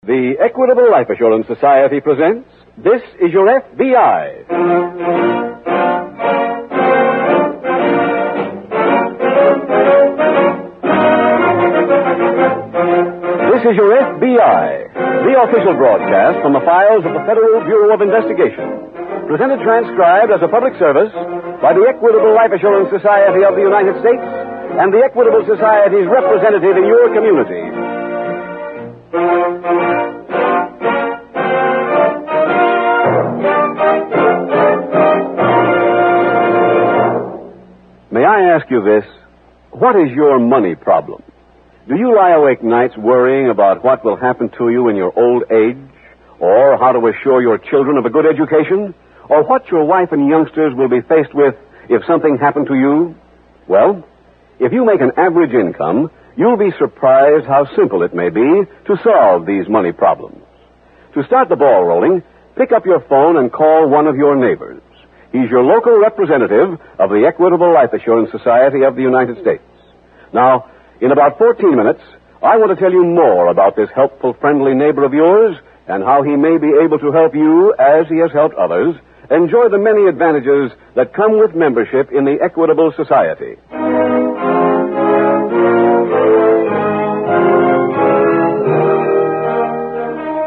The Equitable Life Assurance Society presents This Is Your F.B.I. This is Your F.B.I., the official broadcast from the files of the Federal Bureau of Investigation. Presented transcribed as a public service by the Equitable Life Assurance Society of the United States and the Equitable Society's representative in your community. May I ask you this? What is your money problem? Do you lie awake nights worrying about what will happen to you in your old age? Or how to assure your children of a good education? Or what your wife and youngsters will be faced with if something happened to you? Well, if you make an average income, you'll be surprised how simple it may be to solve these money problems. To start the ball rolling, pick up your phone and call one of your neighbors. He's your local representative of the Equitable Life Assurance Society of the United States. Now, in about 14 minutes, I want to tell you more about this helpful, friendly neighbor of yours and how he may be able to help you, as he has helped others, enjoy the many advantages that come with membership in the Equitable Society.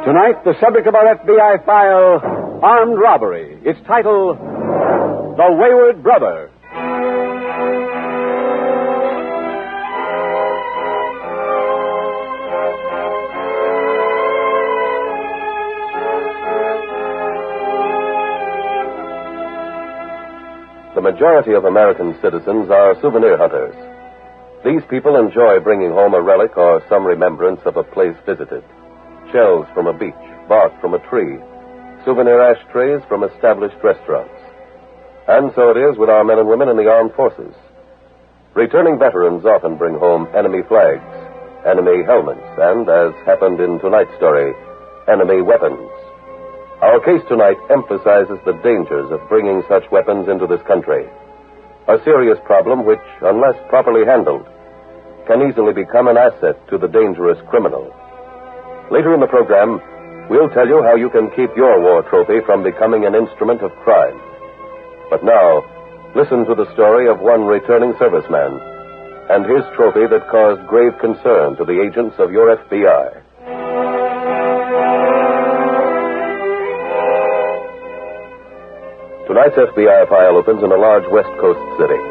Tonight, the subject of our FBI file, Armed Robbery. Its title, The Wayward Brother. The majority of American citizens are souvenir hunters. These people enjoy bringing home a relic or some remembrance of a place visited. Shells from a beach, bark from a tree, souvenir ashtrays from established restaurants. And so it is with our men and women in the armed forces. Returning veterans often bring home enemy flags, enemy helmets, and, as happened in tonight's story, enemy weapons. Our case tonight emphasizes the dangers of bringing such weapons into this country. A serious problem which, unless properly handled, can easily become an asset to the dangerous criminal. Later in the program, we'll tell you how you can keep your war trophy from becoming an instrument of crime. But now, listen to the story of one returning serviceman and his trophy that caused grave concern to the agents of your F.B.I. Tonight's F.B.I. file opens in a large West Coast city.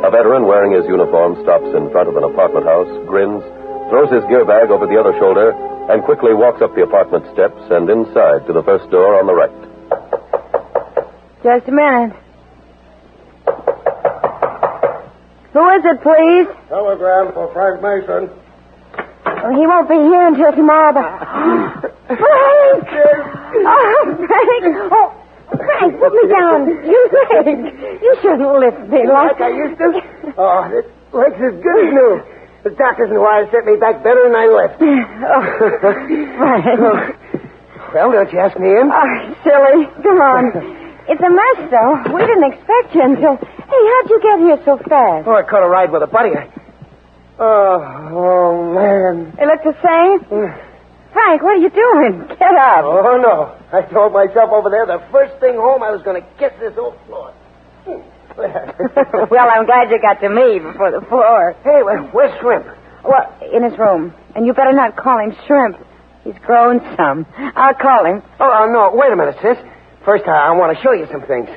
A veteran wearing his uniform stops in front of an apartment house, grins, throws his gear bag over the other shoulder, and quickly walks up the apartment steps and inside to the first door on the right. Just a minute. Who is it, please? Telegram for Frank Mason. Oh, he won't be here until tomorrow, but... Frank! Oh, Frank! Oh, Frank, put me down. Frank, you shouldn't lift me Like I used to? Oh, this leg's as good as new. The doctors and wires set me back better than I left. Oh, Frank. Well, don't you ask me in? Oh, silly. Come on. It's a mess, though. We didn't expect you until... Hey, how'd you get here so fast? Oh, I caught a ride with a buddy. Oh, man. It looked the same? Frank, what are you doing? Get up. Oh, no. I told myself over there the first thing home I was going to kiss this old floor. Well, I'm glad you got to me before the floor. Hey, where's Shrimp? Well, in his room. And you better not call him Shrimp. He's grown some. I'll call him. Oh, no. Wait a minute, sis. First, I want to show you some things.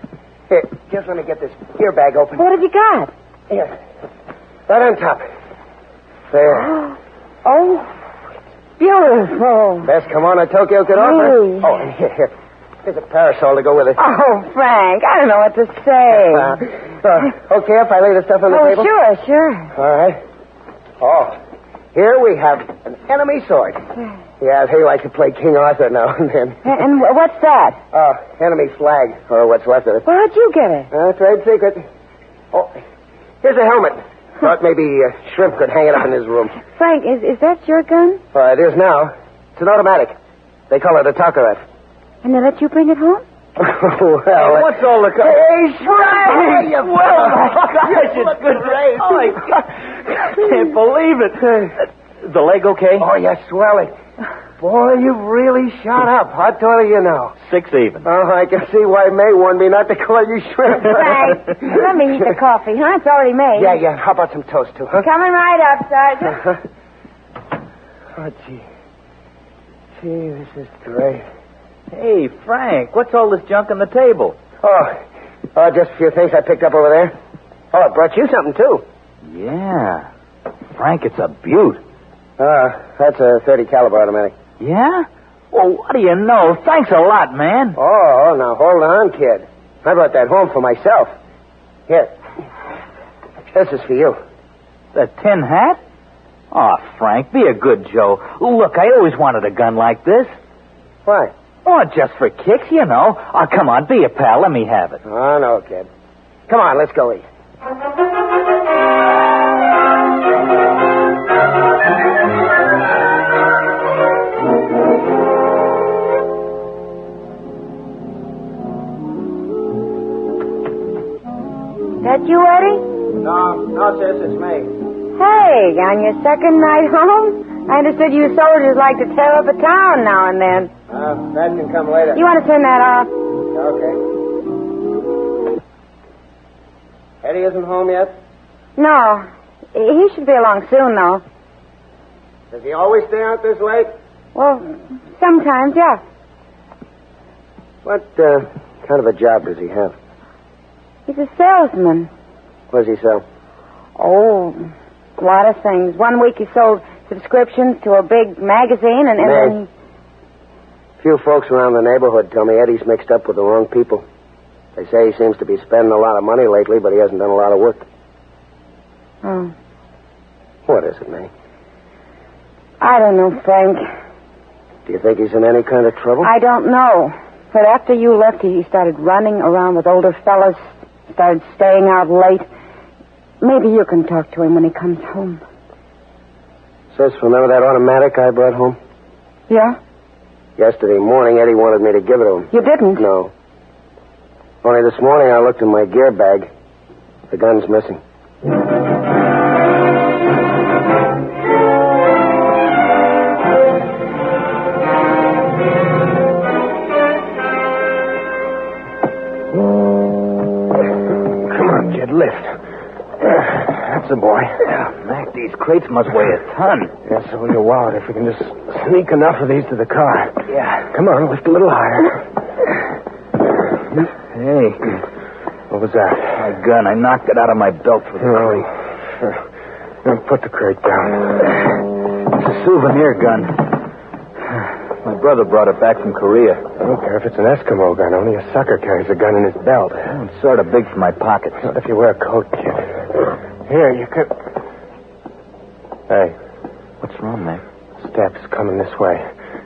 Here, just let me get this gear bag open. What have you got? Here. Right on top. There. Oh, beautiful. Best kimono Tokyo could offer. Hey. Oh, and here. Here's a parasol to go with it. Oh, Frank, I don't know what to say. Okay if I lay the stuff on the table? Sure. All right. Oh, here we have an enemy sword. Yeah, they like to play King Arthur now and then. And what's that? Enemy flag, or what's left of it. Well, how'd you get it? Trade secret. Oh, here's a helmet. Thought maybe Shrimp could hang it up in his room. Frank, is that your gun? It is now. It's an automatic. They call it a Takaret. And they let you bring it home? Well, what's all the... Hey, Shrimp! Well, my gosh, it's good race. Oh, my God. I can't believe it. The leg okay? Oh, yeah, swell. Boy, you've really shot up. What do you know? 6 even. Oh, I can see why May warned me not to call you shrimp. Frank, let me heat the coffee, huh? It's already made. Yeah. How about some toast, too, huh? Coming right up, Sergeant. Oh, gee. Gee, this is great. Hey, Frank, what's all this junk on the table? Oh, just a few things I picked up over there. Oh, I brought you something, too. Yeah. Frank, it's a beaut. That's a .30 caliber automatic. Yeah? Well, what do you know? Thanks a lot, man. Oh, now hold on, kid. I brought that home for myself. Here. This is for you. The tin hat? Oh, Frank, be a good Joe. Look, I always wanted a gun like this. Why? Oh, just for kicks, you know. Oh, come on, be a pal. Let me have it. Oh, no, kid. Come on, let's go eat. That you, Eddie? No, sis, it's me. Hey, on your second night home? I understood you soldiers like to tear up a town now and then. That can come later. You want to turn that off? Okay. Eddie isn't home yet? No. He should be along soon, though. Does he always stay out this late? Well, sometimes, yeah. What kind of a job does he have? He's a salesman. What does he sell? Oh, a lot of things. 1 week he sold subscriptions to a big magazine, and then Few folks around the neighborhood tell me Eddie's mixed up with the wrong people. They say he seems to be spending a lot of money lately, but he hasn't done a lot of work. Oh. What is it, May? I don't know, Frank. Do you think he's in any kind of trouble? I don't know. But after you left, he started running around with older fellas, started staying out late. Maybe you can talk to him when he comes home. Sis, remember that automatic I brought home? Yeah? Yesterday morning, Eddie wanted me to give it to him. You didn't? No. Only this morning, I looked in my gear bag. The gun's missing. Lift. That's the boy. Yeah, Mac, these crates must weigh a ton. Yeah, so will your wallet if we can just sneak enough of these to the car. Yeah. Come on, lift a little higher. Hey. What was that? My gun. I knocked it out of my belt with the crate. Now put the crate down. It's a souvenir gun. My brother brought it back from Korea. I don't care if it's an Eskimo gun. Only a sucker carries a gun in his belt. Well, it's sort of big for my pockets. Not if you wear a coat, kid. Here, you could... Hey. What's wrong, Mac? Steps coming this way.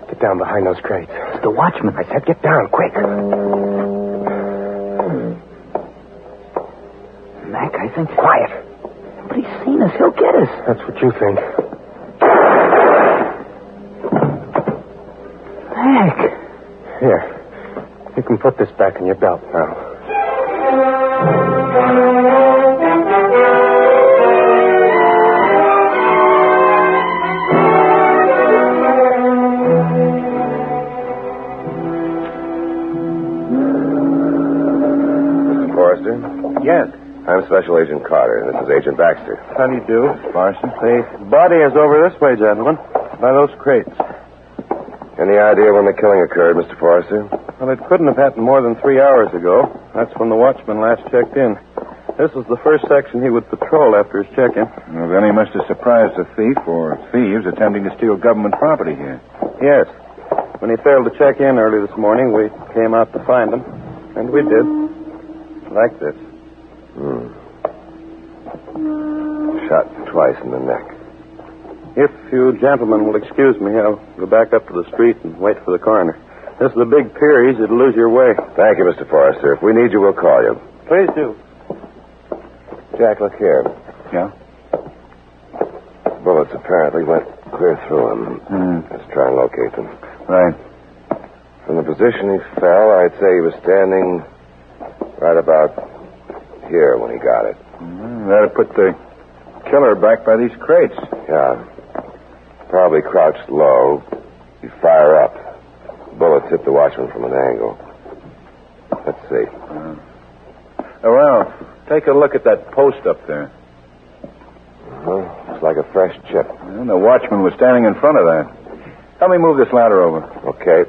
Get down behind those crates. It's the watchman. I said get down, quick. Mac, I think... Quiet. Nobody's seen us. He'll get us. That's what you think. Mac. Here. You can put this back in your belt now. Mr. Forrester? Yes. I'm Special Agent Carter. This is Agent Baxter. How do you do, Mr. Parson? The body is over this way, gentlemen, by those crates. Any idea when the killing occurred, Mr. Forrester? Well, it couldn't have happened more than 3 hours ago. That's when the watchman last checked in. This was the first section he would patrol after his check-in. Well, then he must have surprised a thief or thieves attempting to steal government property here. Yes. When he failed to check in early this morning, we came out to find him. And we did. Like this. Shot twice in the neck. If you gentlemen will excuse me, I'll go back up to the street and wait for the coroner. This is a big pier. Easy to lose your way. Thank you, Mr. Forrester. If we need you, we'll call you. Please do. Jack, look here. Yeah? Bullets apparently went clear through him. Let's try and locate them. Right. From the position he fell, I'd say he was standing right about here when he got it. That'll put the killer back by these crates. Yeah. Probably crouched low, You fire up. Bullets hit the watchman from an angle. Let's see. Well, take a look at that post up there. Looks like a fresh chip. And the watchman was standing in front of that. Help me move this ladder over. Okay.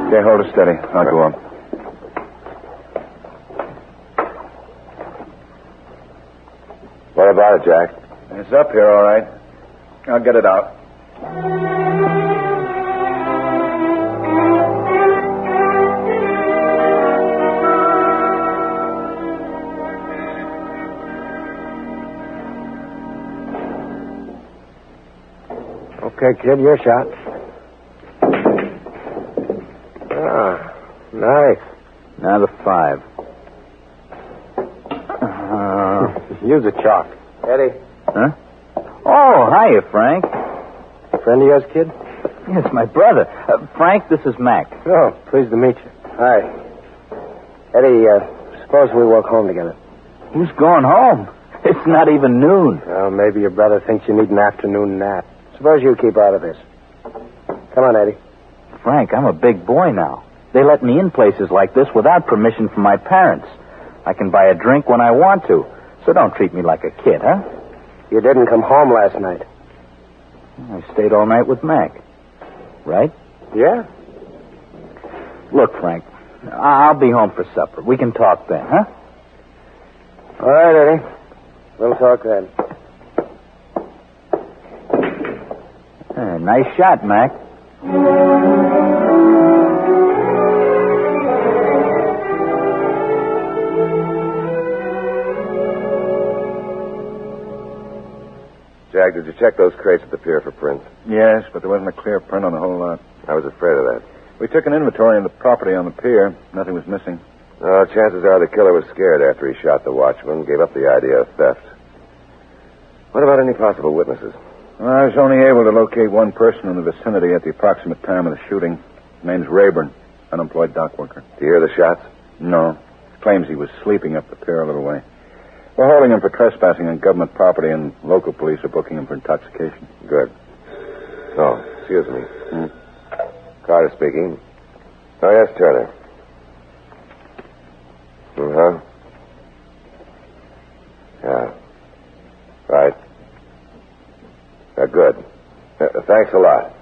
Okay, hold it steady. I'll go up. What about it, Jack? It's up here, all right. I'll get it out. Okay, kid, your shot. Ah, nice. Now the 5. Use a chalk. Eddie. Huh? Oh, hiya, Frank. Friend of yours, kid? Yes, my brother. Frank, this is Mac. Oh, pleased to meet you. Hi. Eddie, suppose we walk home together. Who's going home? It's not even noon. Well, maybe your brother thinks you need an afternoon nap. Suppose you keep out of this. Come on, Eddie. Frank, I'm a big boy now. They let me in places like this without permission from my parents. I can buy a drink when I want to. So don't treat me like a kid, huh? You didn't come home last night. I stayed all night with Mac. Right? Yeah? Look, Frank, I'll be home for supper. We can talk then, huh? All right, Eddie. We'll talk then. Nice shot, Mac. Jack, did you check those crates at the pier for prints? Yes, but there wasn't a clear print on the whole lot. I was afraid of that. We took an inventory of the property on the pier. Nothing was missing. Chances are the killer was scared after he shot the watchman, gave up the idea of theft. What about any possible witnesses? I was only able to locate one person in the vicinity at the approximate time of the shooting. His name's Rayburn, unemployed dock worker. Do you hear the shots? No. Claims he was sleeping up the pier a little way. We're holding him for trespassing on government property, and local police are booking him for intoxication. Good. Oh, excuse me. Carter speaking. Oh, yes, Turner. Uh-huh. Yeah. Right. Good. Thanks a lot.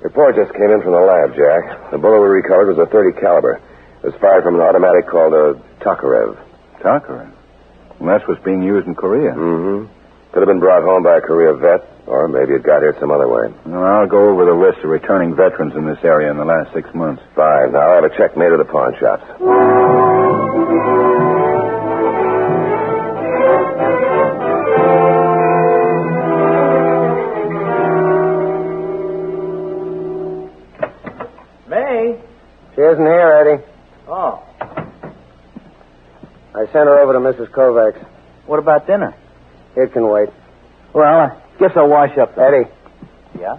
Report just came in from the lab, Jack. The bullet we recovered was a .30 caliber. It was fired from an automatic called a Tokarev. Tokarev? Well, that's what's being used in Korea. Mm-hmm. Could have been brought home by a Korea vet, or maybe it got here some other way. Well, I'll go over the list of returning veterans in this area in the last 6 months. Fine. Now, I'll have a check made at the pawn shops. May? She isn't here, Eddie. Oh. I sent her over to Mrs. Kovacs. What about dinner? It can wait. Well, I guess I'll wash up then. Eddie. Yeah?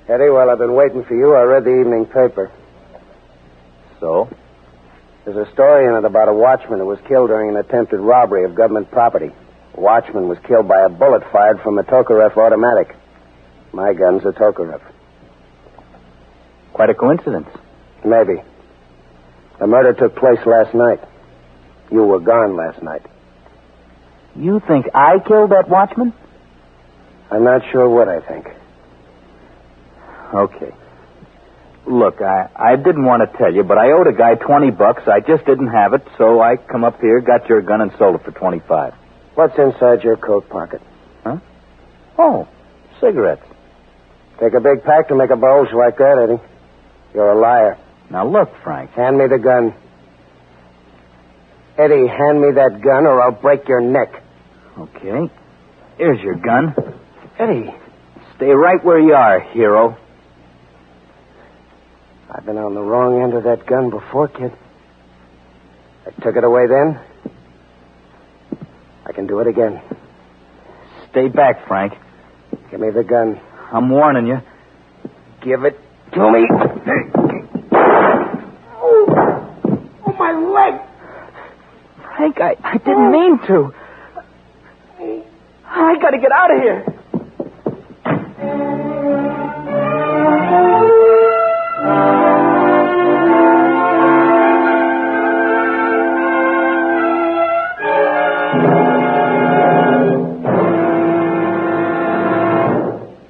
Eddie, while I've been waiting for you, I read the evening paper. So? There's a story in it about a watchman who was killed during an attempted robbery of government property. The watchman was killed by a bullet fired from a Tokarev automatic. My gun's a Tokarev. Quite a coincidence. Maybe. The murder took place last night. You were gone last night. You think I killed that watchman? I'm not sure what I think. Okay. Look, I didn't want to tell you, but I owed a guy $20. I just didn't have it, so I come up here, got your gun, and sold it for $25. What's inside your coat pocket? Huh? Oh, cigarettes. Take a big pack to make a bulge like that, Eddie. You're a liar. Now look, Frank. Hand me the gun. Eddie, hand me that gun or I'll break your neck. Okay. Here's your gun. Eddie, stay right where you are, hero. I've been on the wrong end of that gun before, kid. I took it away then. I can do it again. Stay back, Frank. Give me the gun. I'm warning you. Give it to me. Oh, my leg. Frank, I didn't mean to. I got to get out of here.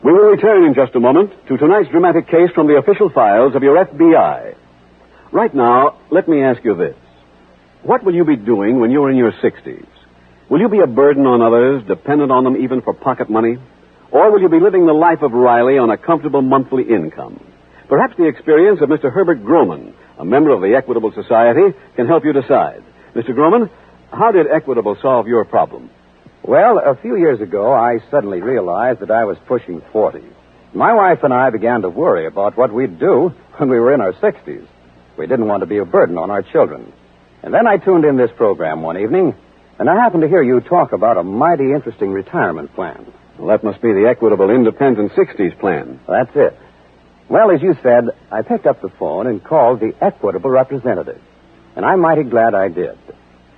We will return in just a moment to tonight's dramatic case from the official files of your F.B.I. Right now, let me ask you this. What will you be doing when you're in your 60s? Will you be a burden on others, dependent on them even for pocket money? Or will you be living the life of Riley on a comfortable monthly income? Perhaps the experience of Mr. Herbert Groman, a member of the Equitable Society, can help you decide. Mr. Groman, how did Equitable solve your problem? Well, a few years ago, I suddenly realized that I was pushing 40. My wife and I began to worry about what we'd do when we were in our 60s. We didn't want to be a burden on our children. And then I tuned in this program one evening, and I happened to hear you talk about a mighty interesting retirement plan. Well, that must be the Equitable Independent 60s plan. That's it. Well, as you said, I picked up the phone and called the Equitable representative. And I'm mighty glad I did.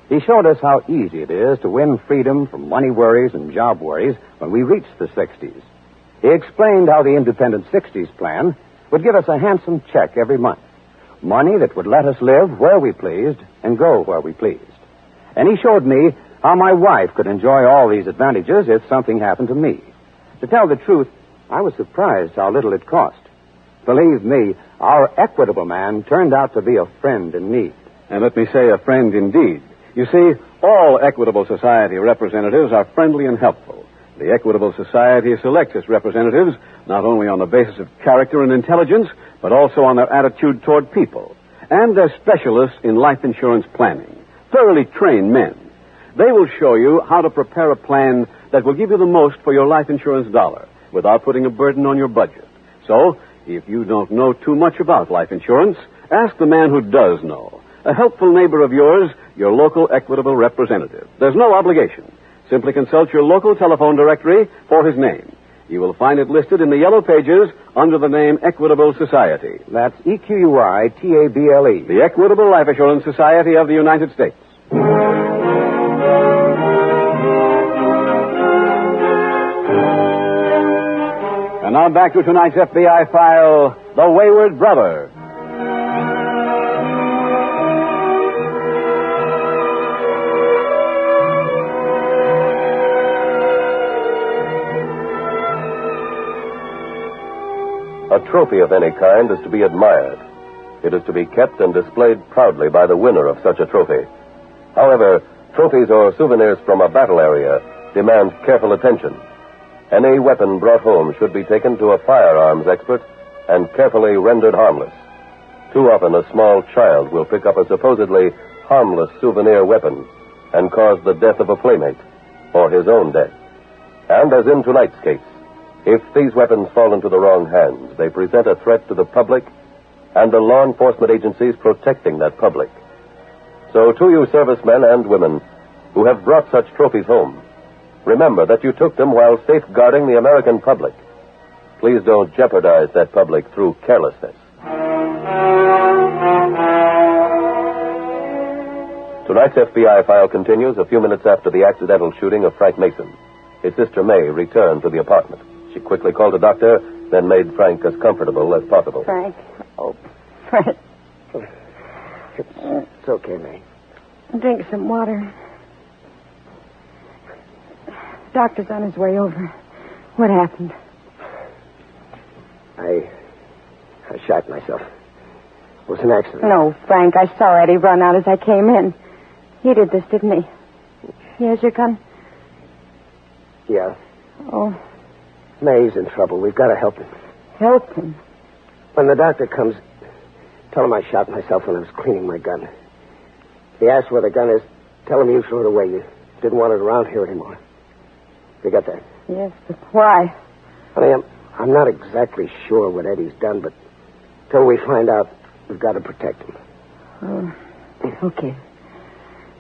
He showed us how easy it is to win freedom from money worries and job worries when we reach the 60s. He explained how the Independent 60s plan would give us a handsome check every month. Money that would let us live where we pleased and go where we pleased. And he showed me how my wife could enjoy all these advantages if something happened to me. To tell the truth, I was surprised how little it cost. Believe me, our Equitable man turned out to be a friend in need. And let me say, a friend indeed. You see, all Equitable Society representatives are friendly and helpful. The Equitable Society selects its representatives not only on the basis of character and intelligence, but also on their attitude toward people. And they're specialists in life insurance planning, thoroughly trained men. They will show you how to prepare a plan that will give you the most for your life insurance dollar without putting a burden on your budget. So, if you don't know too much about life insurance, ask the man who does know. A helpful neighbor of yours, your local Equitable representative. There's no obligation. Simply consult your local telephone directory for his name. You will find it listed in the yellow pages under the name Equitable Society. That's EQUITABLE. The Equitable Life Assurance Society of the United States. And now back to tonight's FBI file, The Wayward Brother. A trophy of any kind is to be admired. It is to be kept and displayed proudly by the winner of such a trophy. However, trophies or souvenirs from a battle area demand careful attention. Any weapon brought home should be taken to a firearms expert and carefully rendered harmless. Too often, a small child will pick up a supposedly harmless souvenir weapon and cause the death of a playmate or his own death. And as in tonight's case, if these weapons fall into the wrong hands, they present a threat to the public and the law enforcement agencies protecting that public. So to you servicemen and women who have brought such trophies home, remember that you took them while safeguarding the American public. Please don't jeopardize that public through carelessness. Tonight's FBI file continues a few minutes after the accidental shooting of Frank Mason. His sister May returned to the apartment. She quickly called a doctor, then made Frank as comfortable as possible. Frank. Oh, Frank. It's okay, May. Drink some water. Doctor's on his way over. What happened? I shot myself. It was an accident. No, Frank. I saw Eddie run out as I came in. He did this, didn't he? Here's your gun. Yeah. Oh. May's in trouble. We've got to help him. Help him? When the doctor comes, tell him I shot myself when I was cleaning my gun. If he asks where the gun is, tell him you threw it away. You didn't want it around here anymore. You got that? Yes, but why? Honey, I'm not exactly sure what Eddie's done, but till we find out, we've got to protect him. Oh, okay.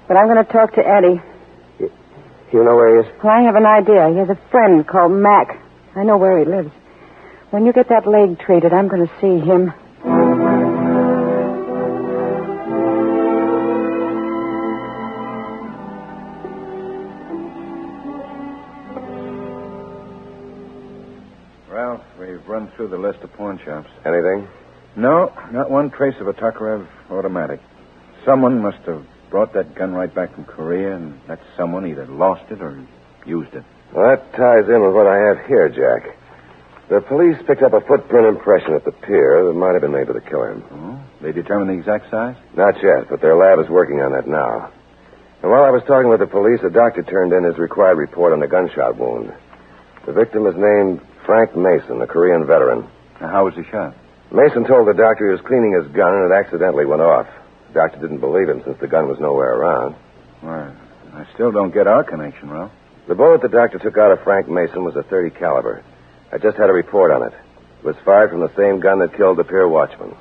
But I'm going to talk to Eddie. You know where he is? Well, I have an idea. He has a friend called Mac. I know where he lives. When you get that leg treated, I'm going to see him. Ralph. We've run through the list of pawn shops. Anything? No, not one trace of a Tokarev automatic. Someone must have brought that gun right back from Korea, and that someone either lost it or used it. Well, that ties in with what I have here, Jack. The police picked up a footprint impression at the pier that might have been made by the killer. Oh? They determined the exact size? Not yet, but their lab is working on that now. And while I was talking with the police, a doctor turned in his required report on the gunshot wound. The victim is named Frank Mason, a Korean veteran. Now, how was he shot? Mason told the doctor he was cleaning his gun and it accidentally went off. The doctor didn't believe him since the gun was nowhere around. Well, I still don't get our connection, Ralph. The bullet the doctor took out of Frank Mason was a .30 caliber. I just had a report on it. It was fired from the same gun that killed the pier watchman.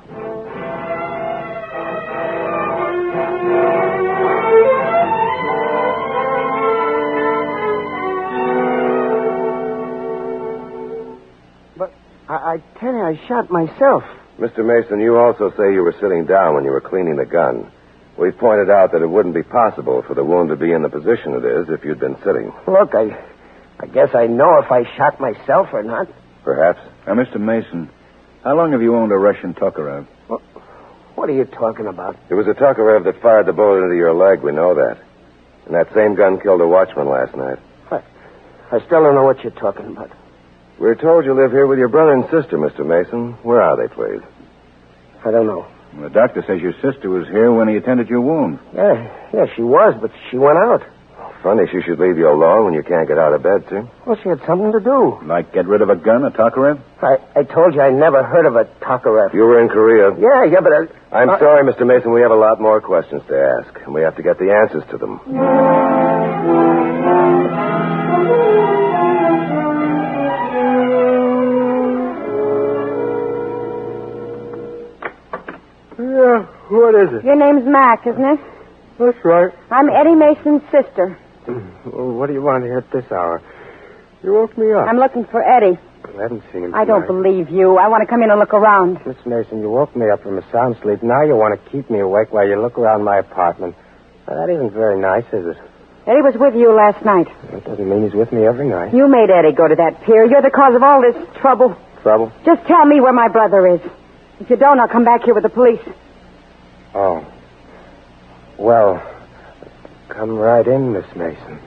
But I tell you, I shot myself. Mr. Mason, you also say you were sitting down when you were cleaning the gun. We pointed out that it wouldn't be possible for the wound to be in the position it is if you'd been sitting. Look, I guess I know if I shot myself or not. Perhaps. Now, Mr. Mason, how long have you owned a Russian Tokarev? What are you talking about? It was a Tokarev that fired the bullet into your leg, we know that. And that same gun killed a watchman last night. I still don't know what you're talking about. We're told you live here with your brother and sister, Mr. Mason. Where are they, please? I don't know. Well, the doctor says your sister was here when he attended your wound. Yeah, she was, but she went out. Funny she should leave you alone when you can't get out of bed, too. Well, she had something to do. Like get rid of a gun, a Tokarev? I told you I never heard of a Tokarev. You were in Korea. Yeah, but I'm sorry, Mr. Mason. We have a lot more questions to ask, and we have to get the answers to them. Yeah, what is it? Your name's Mac, isn't it? That's right. I'm Eddie Mason's sister. Well, what do you want here at this hour? You woke me up. I'm looking for Eddie. I haven't seen him I don't tonight. believe you. I want to come in and look around. Miss Mason, you woke me up from a sound sleep. Now you want to keep me awake while you look around my apartment. Now, that isn't very nice, is it? Eddie was with you last night. That doesn't mean he's with me every night. You made Eddie go to that pier. You're the cause of all this trouble. Trouble? Just tell me where my brother is. If you don't, I'll come back here with the police. Oh. Well, come right in, Miss Mason.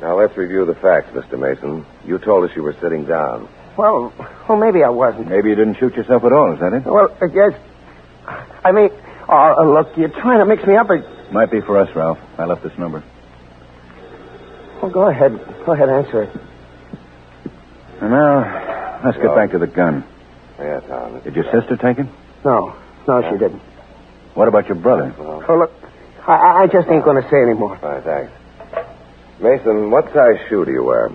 Now, let's review the facts, Mr. Mason. You told us you were sitting down. Well, maybe I wasn't. Maybe you didn't shoot yourself at all, is that it? Well, I guess. I mean, look, you're trying to mix me up. Might be for us, Ralph. I left this number. Well, go ahead. Go ahead, answer it. And now, let's get back to the gun. Yeah, Tom. Did your sister take it? No, she didn't. What about your brother? Oh, look, I just ain't going to say any more. All right, thanks. Mason, what size shoe do you wear?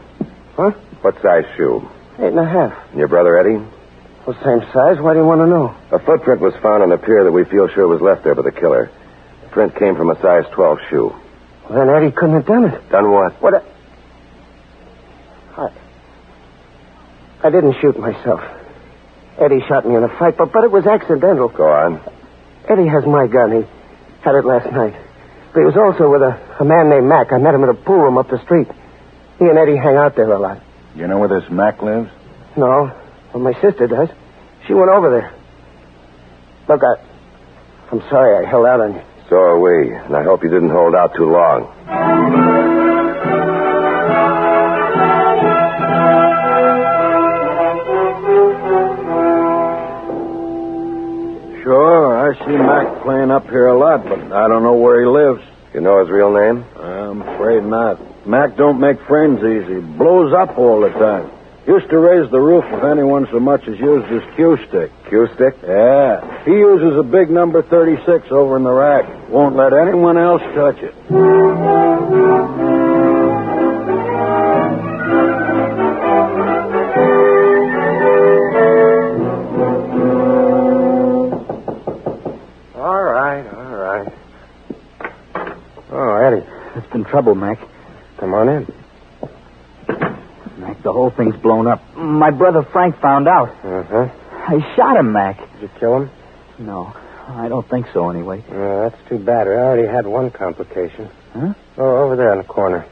Huh? What size shoe? 8.5. And your brother, Eddie? Well, same size. Why do you want to know? A footprint was found on the pier that we feel sure was left there by the killer. The print came from a size 12 shoe. Well, then Eddie couldn't have done it. Done what? What? I didn't shoot myself. Eddie shot me in a fight, but it was accidental. Go on. Eddie has my gun. He had it last night. But he was also with a man named Mac. I met him at a pool room up the street. He and Eddie hang out there a lot. You know where this Mac lives? No. Well, my sister does. She went over there. Look, I'm sorry I held out on you. So are we, and I hope you didn't hold out too long. Sure, I see Mac playing up here a lot, but I don't know where he lives. You know his real name? I'm afraid not. Mac don't make friends easy. Blows up all the time. Used to raise the roof if anyone so much as used his cue stick. Cue stick? Yeah. He uses a big number 36 over in the rack. Won't let anyone else touch it. All right. Oh, Eddie. There's been trouble, Mac. Come on in. Mac, the whole thing's blown up. My brother Frank found out. Uh-huh. I shot him, Mac. Did you kill him? No, I don't think so anyway. That's too bad. We already had one complication. Huh? Oh, over there in the corner.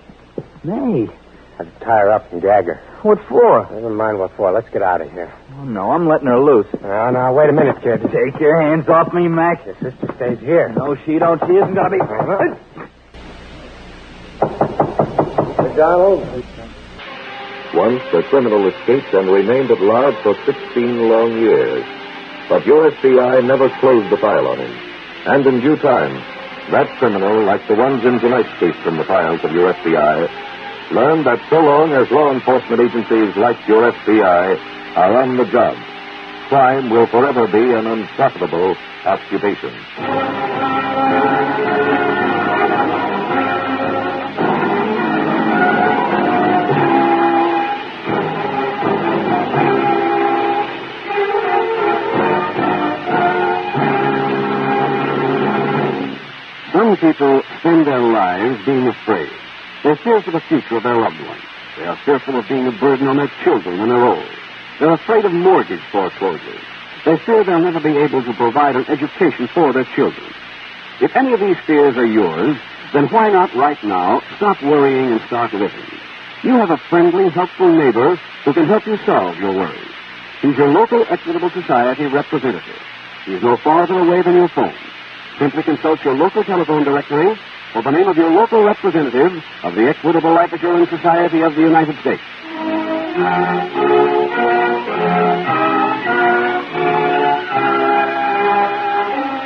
May. Had to tie her up and gag her. What for? Never mind what for. Let's get out of here. Oh, no, I'm letting her loose. Now, wait a minute, kid. Take your hands off me, Mac. Your sister stays here. No, she don't. She isn't going to be... McDonald? Once a criminal escaped and remained at large for 16 long years. But your F.B.I. never closed the file on him. And in due time, that criminal, like the ones in tonight's case from the files of your F.B.I., learned that so long as law enforcement agencies like your F.B.I. are on the job, crime will forever be an unprofitable occupation. Some people spend their lives being afraid. They fear for the future of their loved ones. They are fearful of being a burden on their children when they're old. They're afraid of mortgage foreclosures. They fear they'll never be able to provide an education for their children. If any of these fears are yours, then why not right now stop worrying and start living? You have a friendly, helpful neighbor who can help you solve your worries. He's your local Equitable Society representative. He's no farther away than your phone. Simply consult your local telephone directory for the name of your local representative of the Equitable Life Assurance Society of the United States.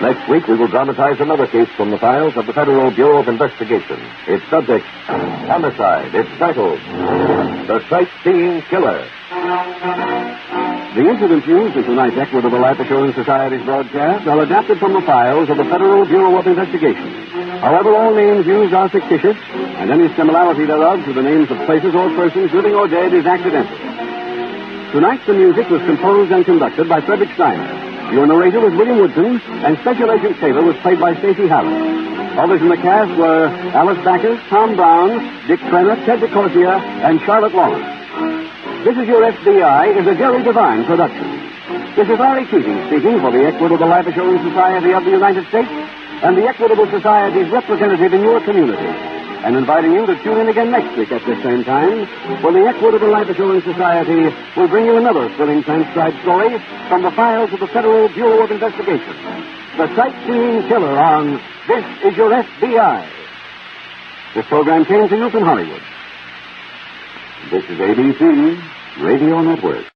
Next week, we will dramatize another case from the files of the Federal Bureau of Investigation. Its subject, homicide. Its title, The Sightseeing Killer. The incidents used in tonight's Equitable Life Assurance Society's broadcast are adapted from the files of the Federal Bureau of Investigation. However, all names used are fictitious, and any similarity thereof to the names of places or persons, living or dead, is accidental. Tonight, the music was composed and conducted by Frederick Steiner. Your narrator was William Woodson, and Special Agent Taylor was played by Stacy Harris. Others in the cast were Alice Backus, Tom Brown, Dick Trenner, Ted DeCorsia, and Charlotte Lawrence. This Is Your F.B.I. is a Jerry Devine production. This is Larry Keating speaking for the Equitable Life Assurance Society of the United States and the Equitable Society's representative in your community, and inviting you to tune in again next week at this same time, when the Equitable Life Assurance Society will bring you another thrilling transcribed story from the files of the Federal Bureau of Investigation. The Sightseeing Killer on This Is Your F.B.I. This program came to you from Hollywood. This is ABC Radio Network.